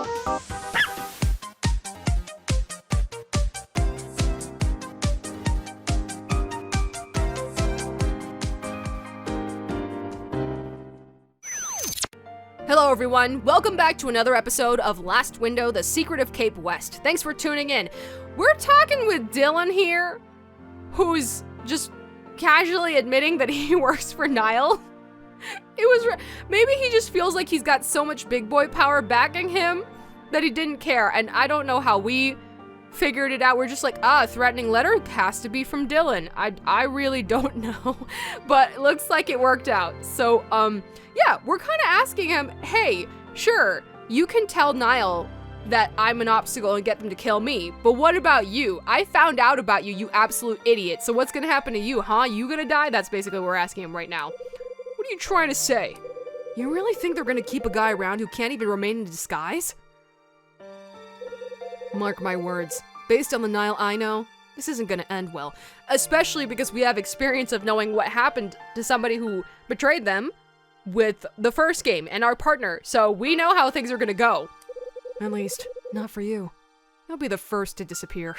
Hello everyone, welcome back to another episode of Last Window, The Secret of Cape West. Thanks for tuning in. We're talking with Dylan here, who's just casually admitting that he works for Nile. Maybe he just feels like he's got so much big boy power backing him that he didn't care, and I don't know how we figured it out. We're just like, threatening letter has to be from Dylan. I really don't know, but it looks like it worked out. So, yeah, we're kind of asking him, hey, sure, you can tell Nile that I'm an obstacle and get them to kill me, but what about you? I found out about you, you absolute idiot. So what's gonna happen to you, huh? You gonna die? That's basically what we're asking him right now. What are you trying to say? You really think they're gonna keep a guy around who can't even remain in disguise? Mark my words. Based on the Nile I know, this isn't gonna end well. Especially because we have experience of knowing what happened to somebody who betrayed them with the first game and our partner, so we know how things are gonna go. At least, not for you. You'll be the first to disappear.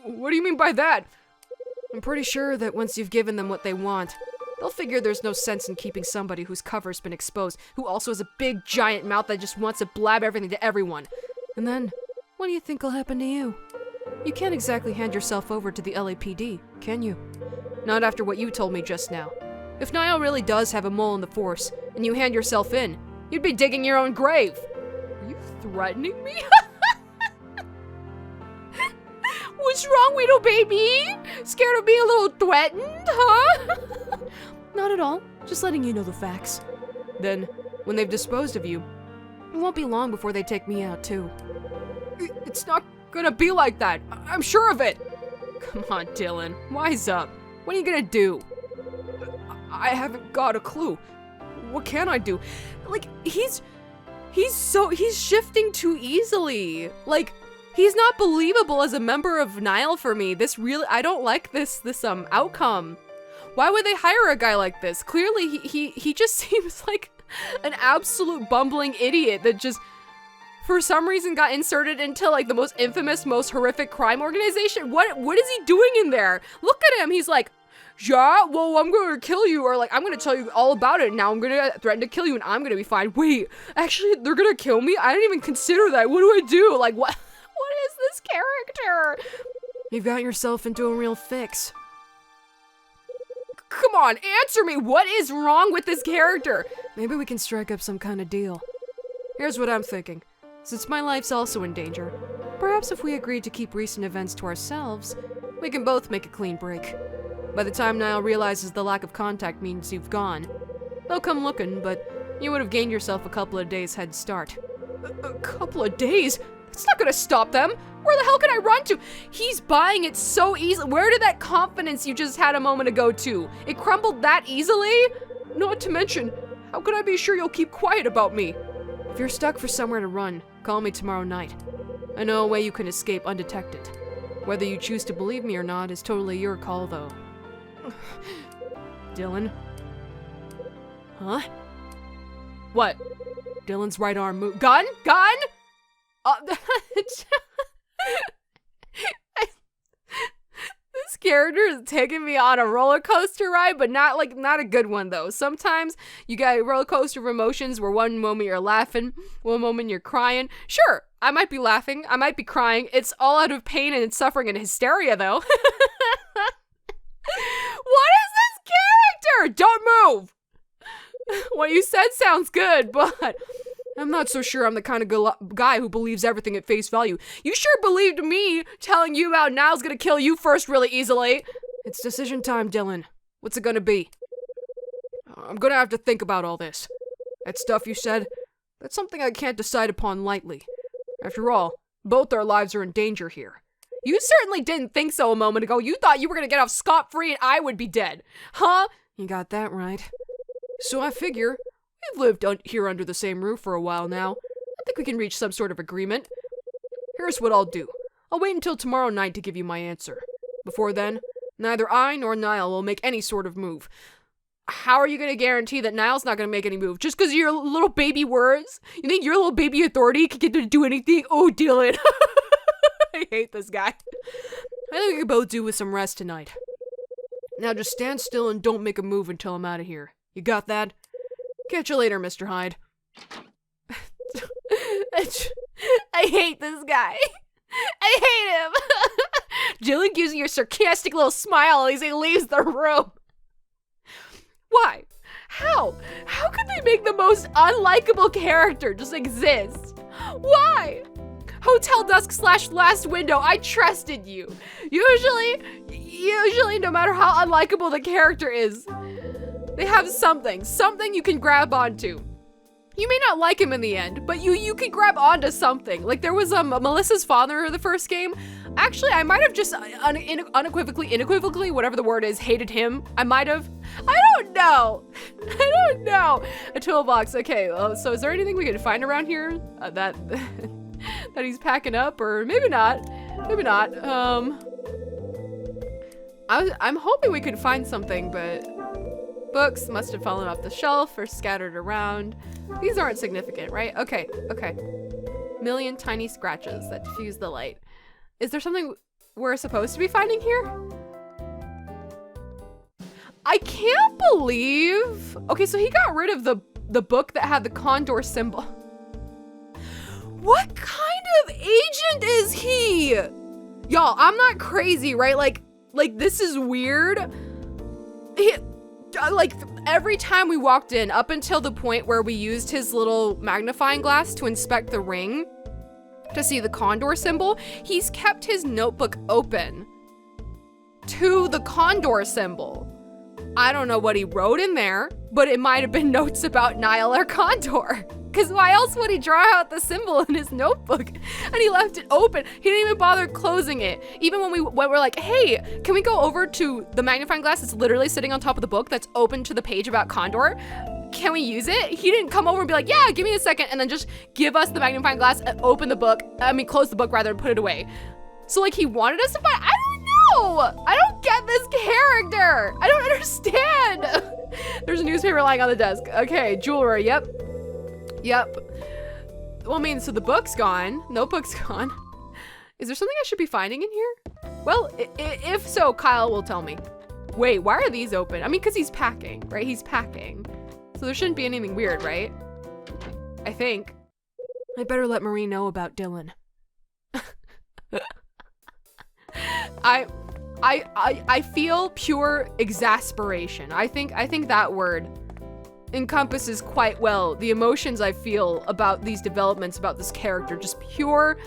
What do you mean by that? I'm pretty sure that once you've given them what they want, they'll figure there's no sense in keeping somebody whose cover's been exposed, who also has a big giant mouth that just wants to blab everything to everyone. And then, what do you think will happen to you? You can't exactly hand yourself over to the LAPD, can you? Not after what you told me just now. If Nile really does have a mole in the force, and you hand yourself in, you'd be digging your own grave. Are you threatening me? What's wrong, little baby? Scared of being a little threatened, huh? Not at all. Just letting you know the facts. Then, when they've disposed of you, it won't be long before they take me out, too. It's not gonna be like that. I'm sure of it. Come on, Dylan. Wise up. What are you gonna do? I haven't got a clue. What can I do? Like, he's shifting too easily. Like, he's not believable as a member of Nile for me. I don't like this outcome. Why would they hire a guy like this? Clearly, he just seems like an absolute bumbling idiot that just, for some reason, got inserted into, like, the most infamous, most horrific crime organization. What is he doing in there? Look at him. He's like, yeah, well, I'm gonna kill you, or like, I'm gonna tell you all about it, and now I'm gonna threaten to kill you, and I'm gonna be fine. Wait, actually, they're gonna kill me? I didn't even consider that. What do I do? Like, what is this character? You've got yourself into a real fix. Come on, answer me! What is wrong with this character? Maybe we can strike up some kind of deal. Here's what I'm thinking. Since my life's also in danger, perhaps if we agreed to keep recent events to ourselves, we can both make a clean break. By the time Nile realizes the lack of contact means you've gone, they'll come looking, but you would have gained yourself a couple of days head start. A couple of days? That's not gonna stop them! Where the hell can I run to? He's buying it so easily. Where did that confidence you just had a moment ago to? It crumbled that easily? Not to mention, how can I be sure you'll keep quiet about me? If you're stuck for somewhere to run, call me tomorrow night. I know a way you can escape undetected. Whether you choose to believe me or not is totally your call, though. Dylan? Huh? What? Dylan's right arm move. Gun? This character is taking me on a roller coaster ride, but not a good one though. Sometimes you got a roller coaster of emotions where one moment you're laughing, one moment you're crying. Sure, I might be laughing, I might be crying. It's all out of pain and suffering and hysteria though. What is this character? Don't move! What you said sounds good, but I'm not so sure I'm the kind of guy who believes everything at face value. You sure believed me telling you about Nile's gonna kill you first really easily. It's decision time, Dylan. What's it gonna be? I'm gonna have to think about all this. That stuff you said, that's something I can't decide upon lightly. After all, both our lives are in danger here. You certainly didn't think so a moment ago. You thought you were gonna get off scot-free and I would be dead. Huh? You got that right. So I figure, we've lived here under the same roof for a while now. I think we can reach some sort of agreement. Here's what I'll do. I'll wait until tomorrow night to give you my answer. Before then, neither I nor Nile will make any sort of move. how are you going to guarantee that Nile's not going to make any move? Just because your little baby words? You think your little baby authority can get to do anything? Oh, Dylan. I hate this guy. I think we could both do with some rest tonight. Now just stand still and don't make a move until I'm out of here. You got that? Catch you later, Mr. Hyde. I hate this guy. I hate him. Dylan gives you a sarcastic little smile as he leaves the room. Why? How? How could they make the most unlikable character just exist? Why? Hotel Dusk / Last Window, I trusted you. Usually, no matter how unlikable the character is, they have something you can grab onto. You may not like him in the end, but you can grab onto something. Like there was Melissa's father in the first game. Actually, I might have just unequivocally, whatever the word is, hated him. I might have. I don't know. A toolbox. Okay, so is there anything we can find around here that he's packing up, or maybe not? Maybe not. I'm hoping we could find something, but books must have fallen off the shelf or scattered around. These aren't significant, right? Okay. Million tiny scratches that diffuse the light. Is there something we're supposed to be finding here? I can't believe... Okay, so he got rid of the book that had the condor symbol. What kind of agent is he? Y'all, I'm not crazy, right? Like this is weird. Every time we walked in, up until the point where we used his little magnifying glass to inspect the ring to see the condor symbol, he's kept his notebook open to the condor symbol. I don't know what he wrote in there, but it might have been notes about Nile or Condor. Because why else would he draw out the symbol in his notebook? And he left it open. He didn't even bother closing it. Even when we're like, hey, can we go over to the magnifying glass that's literally sitting on top of the book that's open to the page about Condor? Can we use it? He didn't come over and be like, yeah, give me a second, and then just give us the magnifying glass and open the book. Close the book rather, and put it away. So like he wanted us to find, I don't know. I don't get this character. I don't understand. There's a newspaper lying on the desk. Okay, jewelry, yep. Well, I mean, so the book's gone. Notebook's gone. Is there something I should be finding in here? Well, if so, Kyle will tell me. Wait, why are these open? I mean, because he's packing, right? He's packing. So there shouldn't be anything weird, right? I think. I better let Marie know about Dylan. I feel pure exasperation. I think that word encompasses quite well the emotions I feel about these developments, about this character. Just pure,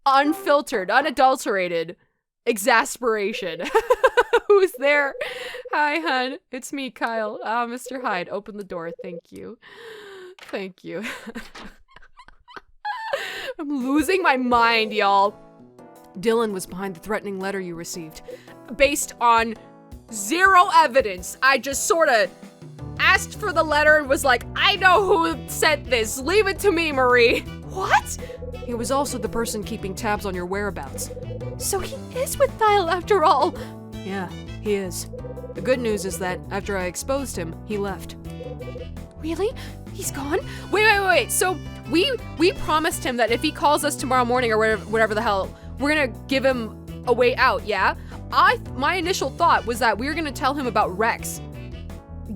unfiltered, unadulterated exasperation. Who's there? Hi, hun. It's me, Kyle. Mr. Hyde, open the door. Thank you. Thank you. I'm losing my mind, y'all. Dylan was behind the threatening letter you received. Based on zero evidence, I just sort of asked for the letter and was like, I know who sent this. Leave it to me, Marie. What? He was also the person keeping tabs on your whereabouts. So he is with Nile after all. Yeah, he is. The good news is that after I exposed him, he left. Really? He's gone? Wait. So we promised him that if he calls us tomorrow morning or whatever the hell, we're gonna give him a way out, yeah? My initial thought was that we were gonna tell him about Rex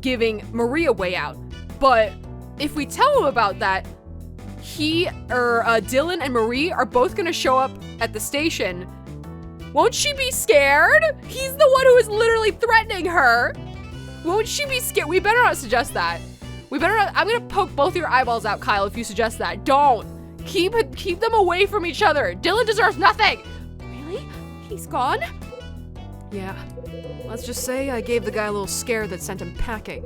giving Marie a way out. But if we tell him about that, Dylan and Marie are both gonna show up at the station. Won't she be scared? He's the one who is literally threatening her. Won't she be scared? We better not suggest that. We better not. I'm gonna poke both your eyeballs out, Kyle, if you suggest that. Don't. Keep them away from each other. Dylan deserves nothing. Really? He's gone? Yeah. Let's just say I gave the guy a little scare that sent him packing.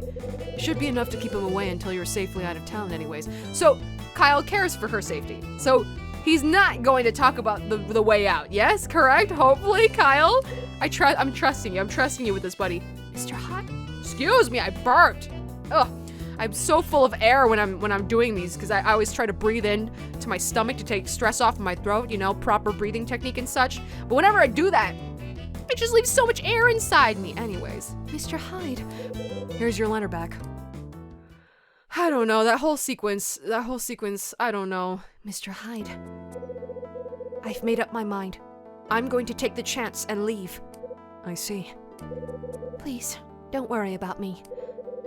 Should be enough to keep him away until you're safely out of town anyways. So, Kyle cares for her safety. So, he's not going to talk about the way out. Yes, correct? Hopefully, Kyle. I'm trusting you. I'm trusting you with this, buddy. Mr. Hot? Excuse me, I burped. Ugh. I'm so full of air when I'm doing these because I always try to breathe in to my stomach to take stress off of my throat, you know, proper breathing technique and such. But whenever I do that, It just leaves so much air inside me. Anyways, Mr. Hyde, here's your letter back. I don't know, that whole sequence, I don't know. Mr. Hyde, I've made up my mind. I'm going to take the chance and leave. I see. Please, don't worry about me.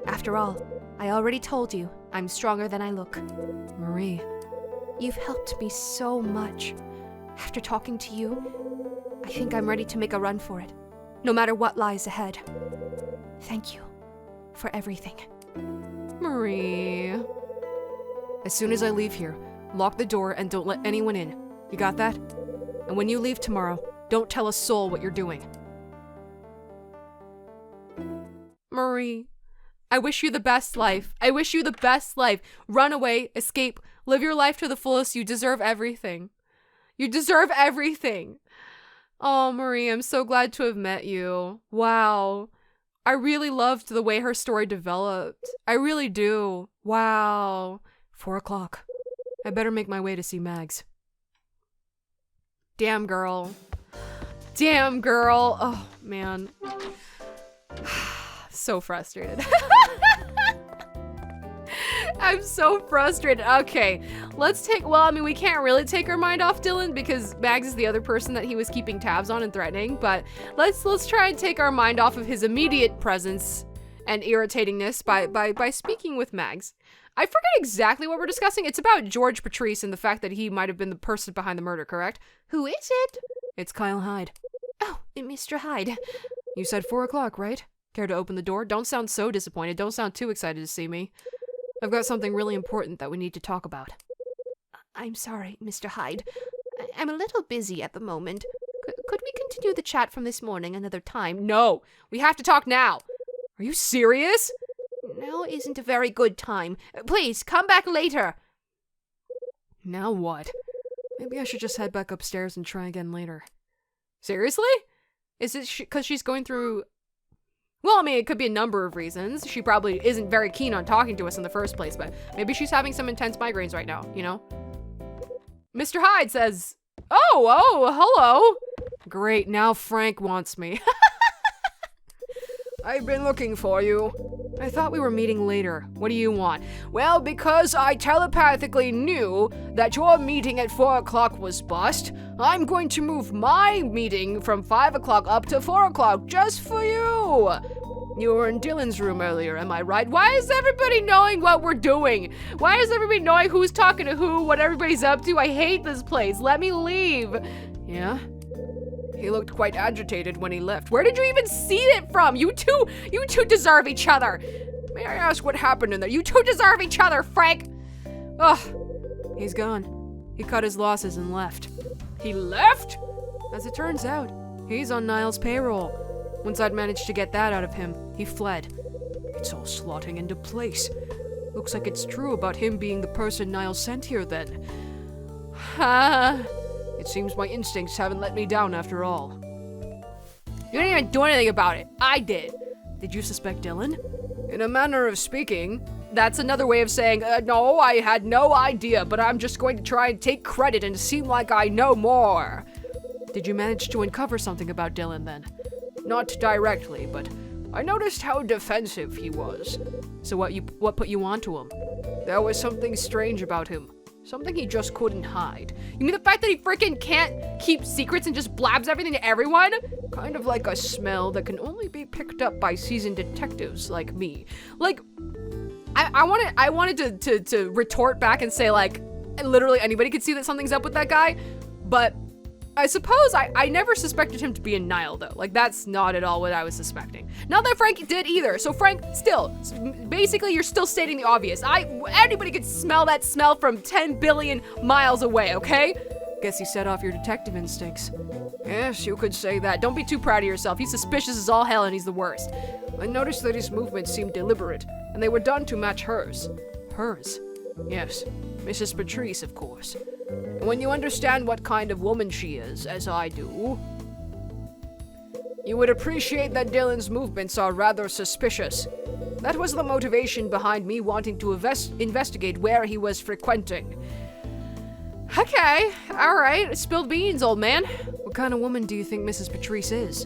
After all, I already told you I'm stronger than I look. Marie, you've helped me so much. After talking to you, I think I'm ready to make a run for it, no matter what lies ahead. Thank you for everything. Marie. As soon as I leave here, lock the door and don't let anyone in. You got that? And when you leave tomorrow, don't tell a soul what you're doing. Marie, I wish you the best life. I wish you the best life. Run away, escape, live your life to the fullest. You deserve everything. You deserve everything. Oh, Marie, I'm so glad to have met you. Wow. I really loved the way her story developed. I really do. Wow. 4 o'clock. I better make my way to see Mags. Damn, girl. Damn, girl. Oh, man. So frustrated. I'm so frustrated. Okay, we can't really take our mind off Dylan because Mags is the other person that he was keeping tabs on and threatening, but let's try and take our mind off of his immediate presence and irritatingness by speaking with Mags. I forget exactly what we're discussing. It's about George Patrice and the fact that he might have been the person behind the murder, correct? Who is it? It's Kyle Hyde. Oh, Mr. Hyde. You said 4 o'clock, right? Care to open the door? Don't sound so disappointed. Don't sound too excited to see me. I've got something really important that we need to talk about. I'm sorry, Mr. Hyde. I'm a little busy at the moment. Could we continue the chat from this morning another time? No, we have to talk now. Are you serious? Now isn't a very good time. Please, come back later. Now what? Maybe I should just head back upstairs and try again later. Seriously? Is it because she's going through... Well, I mean, it could be a number of reasons. She probably isn't very keen on talking to us in the first place, but maybe she's having some intense migraines right now, you know? Mr. Hyde says, oh, hello. Great, now Frank wants me. I've been looking for you. I thought we were meeting later. What do you want? Well, because I telepathically knew that your meeting at 4 o'clock was bust, I'm going to move my meeting from 5 o'clock up to 4 o'clock just for you. You were in Dylan's room earlier, am I right? Why is everybody knowing what we're doing? Why is everybody knowing who's talking to who, what everybody's up to? I hate this place. Let me leave. Yeah? He looked quite agitated when he left. Where did you even see it from? You two deserve each other. May I ask what happened in there? You two deserve each other, Frank. Ugh, he's gone. He cut his losses and left. He left? As it turns out, he's on Nile's payroll. Once I'd managed to get that out of him, he fled. It's all slotting into place. Looks like it's true about him being the person Nile sent here then. Ha! It seems my instincts haven't let me down after all. You didn't even do anything about it. I did. Did you suspect Dylan? In a manner of speaking, that's another way of saying, no, I had no idea, but I'm just going to try and take credit and seem like I know more. Did you manage to uncover something about Dylan then? Not directly, but I noticed how defensive he was. So what put you onto him? There was something strange about him. Something he just couldn't hide. You mean the fact that he freaking can't keep secrets and just blabs everything to everyone? Kind of like a smell that can only be picked up by seasoned detectives like me. Like, I wanted to retort back and say, like, literally anybody could see that something's up with that guy, but I suppose I never suspected him to be in Nile, though. Like, that's not at all what I was suspecting. Not that Frank did either. So Frank, still, basically, you're still stating the obvious. Anybody could smell that smell from 10 billion miles away, okay? Guess you set off your detective instincts. Yes, you could say that. Don't be too proud of yourself. He's suspicious as all hell and he's the worst. I noticed that his movements seemed deliberate, and they were done to match hers. Hers? Yes, Mrs. Patrice, of course. And when you understand what kind of woman she is, as I do, you would appreciate that Dylan's movements are rather suspicious. That was the motivation behind me wanting to investigate where he was frequenting. Okay, alright, spilled beans, old man. What kind of woman do you think Mrs. Patrice is?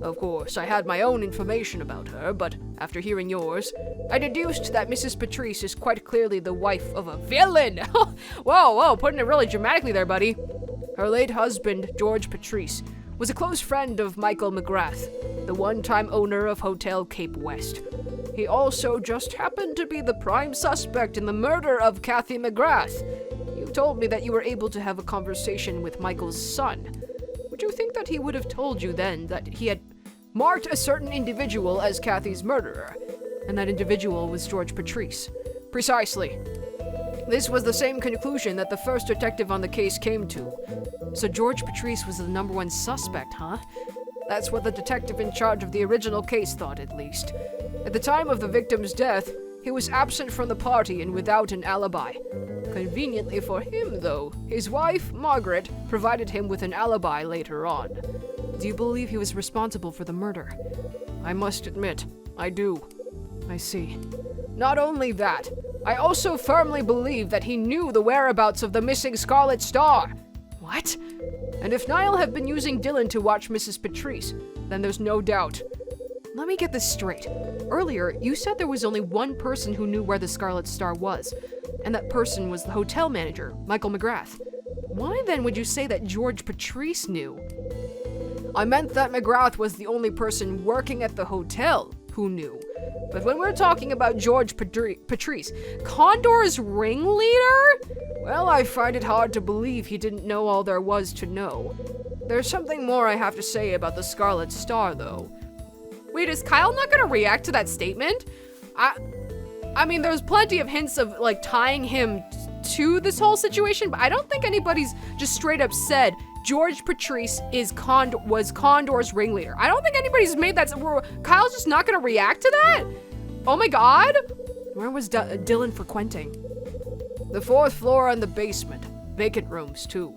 Of course, I had my own information about her, but after hearing yours, I deduced that Mrs. Patrice is quite clearly the wife of a villain. Whoa, putting it really dramatically there, buddy. Her late husband, George Patrice, was a close friend of Michael McGrath, the one-time owner of Hotel Cape West. He also just happened to be the prime suspect in the murder of Kathy McGrath. You told me that you were able to have a conversation with Michael's son. Would you think that he would have told you then that he had marked a certain individual as Kathy's murderer, and that individual was George Patrice? Precisely. This was the same conclusion that the first detective on the case came to. So George Patrice was the number one suspect, huh? That's what the detective in charge of the original case thought, at least. At the time of the victim's death, he was absent from the party and without an alibi. Conveniently for him, though, his wife, Margaret, provided him with an alibi later on. Do you believe he was responsible for the murder? I must admit, I do. I see. Not only that, I also firmly believe that he knew the whereabouts of the missing Scarlet Star. What? And if Niall had been using Dylan to watch Mrs. Patrice, then there's no doubt. Let me get this straight. Earlier, you said there was only one person who knew where the Scarlet Star was, and that person was the hotel manager, Michael McGrath. Why then would you say that George Patrice knew? I meant that McGrath was the only person working at the hotel who knew. But when we're talking about George Patrice, Condor's ringleader? Well, I find it hard to believe he didn't know all there was to know. There's something more I have to say about the Scarlet Star, though. Wait, is Kyle not gonna react to that statement? I mean, there's plenty of hints of, like, tying him to this whole situation, but I don't think anybody's just straight up said George Patrice was Condor's ringleader. I don't think anybody's made that. Kyle's just not gonna react to that? Oh my god! Where was Dylan frequenting? The 4th floor and the basement. Vacant rooms, too.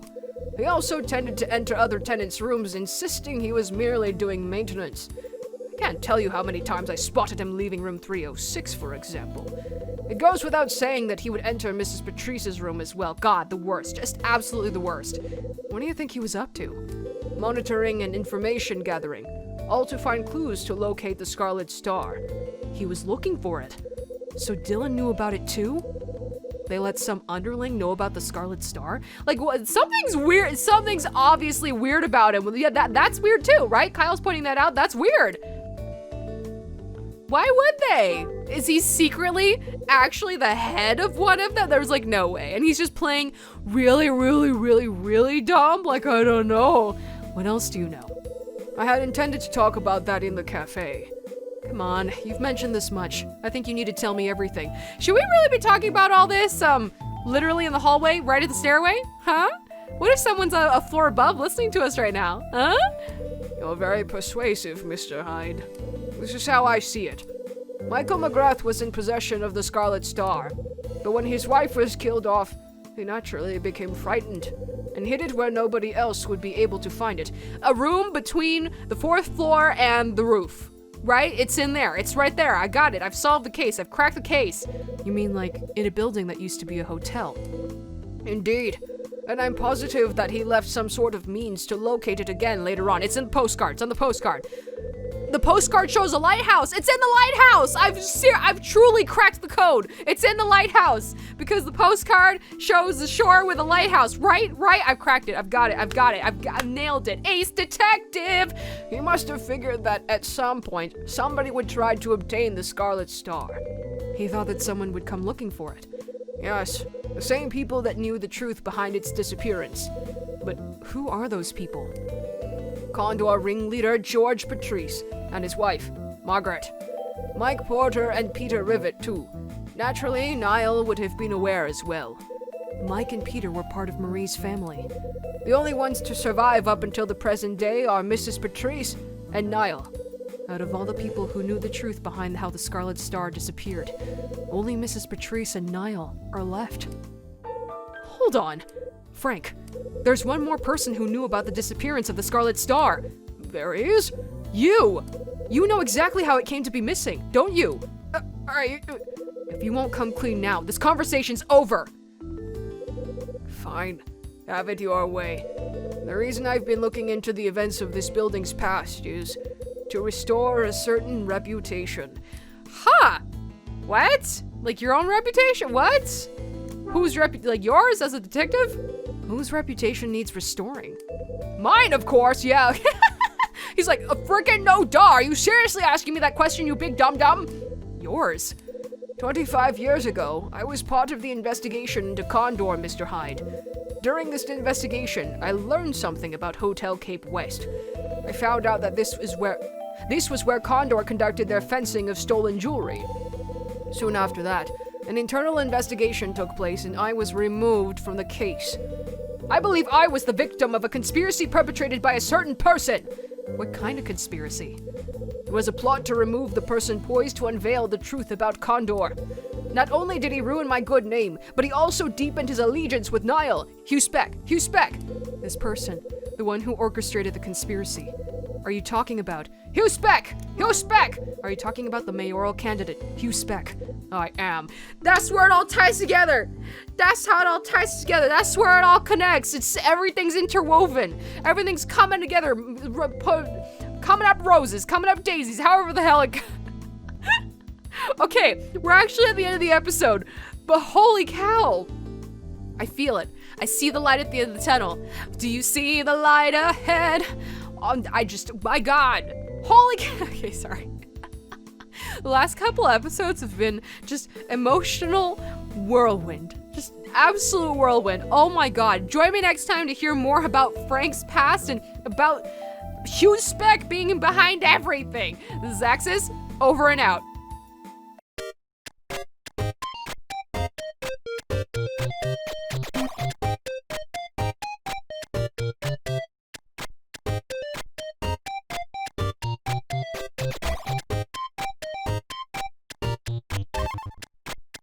He also tended to enter other tenants' rooms, insisting he was merely doing maintenance. I can't tell you how many times I spotted him leaving room 306, for example. It goes without saying that he would enter Mrs. Patrice's room as well. God, the worst. Just absolutely the worst. What do you think he was up to? Monitoring and information gathering, all to find clues to locate the Scarlet Star. He was looking for it. So Dylan knew about it too? They let some underling know about the Scarlet Star? Like, what? Something's weird. Something's obviously weird about him. Yeah, that's weird too, right? Kyle's pointing that out. That's weird. Why would they? Is he secretly actually the head of one of them? There's like no way. And he's just playing really dumb? Like, I don't know. What else do you know? I had intended to talk about that in the cafe. Come on, you've mentioned this much. I think you need to tell me everything. Should we really be talking about all this, literally in the hallway, right at the stairway? Huh? What if someone's a floor above listening to us right now? Huh? You're very persuasive, Mr. Hyde. This is how I see it. Michael McGrath was in possession of the Scarlet Star, but when his wife was killed off, he naturally became frightened and hid it where nobody else would be able to find it. A room between the 4th floor and the roof, right? It's in there. It's right there. I got it. I've solved the case. I've cracked the case. You mean like in a building that used to be a hotel? Indeed. And I'm positive that he left some sort of means to locate it again later on. It's in the postcard. It's on the postcard. The postcard shows a lighthouse. It's in the lighthouse. I've truly cracked the code. It's in the lighthouse because the postcard shows the shore with a lighthouse. Right? I've cracked it. I've got it. I've nailed it. Ace detective. He must have figured that at some point somebody would try to obtain the Scarlet Star. He thought that someone would come looking for it. Yes, the same people that knew the truth behind its disappearance. But who are those people? Condor ringleader George Patrice and his wife, Margaret. Mike Porter and Peter Rivet, too. Naturally, Niall would have been aware as well. Mike and Peter were part of Marie's family. The only ones to survive up until the present day are Mrs. Patrice and Niall. Out of all the people who knew the truth behind how the Scarlet Star disappeared, only Mrs. Patrice and Niall are left. Hold on. Frank, there's one more person who knew about the disappearance of the Scarlet Star. There is? You! You know exactly how it came to be missing, don't you? Alright, if you won't come clean now, this conversation's over. Fine. Have it your way. The reason I've been looking into the events of this building's past is to restore a certain reputation. Huh? What? Like your own reputation? What? Whose like yours as a detective? Whose reputation needs restoring? Mine, of course, yeah. He's like, a frickin' no duh. Are you seriously asking me that question, you big dum-dum? Yours. 25 years ago, I was part of the investigation into Condor, Mr. Hyde. During this investigation, I learned something about Hotel Cape West. I found out that this was where Condor conducted their fencing of stolen jewelry. Soon after that, an internal investigation took place and I was removed from the case. I believe I was the victim of a conspiracy perpetrated by a certain person. What kind of conspiracy? It was a plot to remove the person poised to unveil the truth about Condor. Not only did he ruin my good name, but he also deepened his allegiance with Nile. Hugh Speck. This person, the one who orchestrated the conspiracy. Are you talking about Hugh Speck? Are you talking about the mayoral candidate, Hugh Speck? I am. That's where it all ties together. That's how it all ties together. That's where it all connects. Everything's interwoven. Everything's coming together. Coming up roses, coming up daisies, however the hell it goes. Okay, we're actually at the end of the episode, but holy cow. I feel it. I see the light at the end of the tunnel. Do you see the light ahead? My God. Holy cow. Okay, sorry. The last couple episodes have been just emotional whirlwind. Just absolute whirlwind. Oh my God. Join me next time to hear more about Frank's past and about Hugh Speck being behind everything. This is Axis, over and out.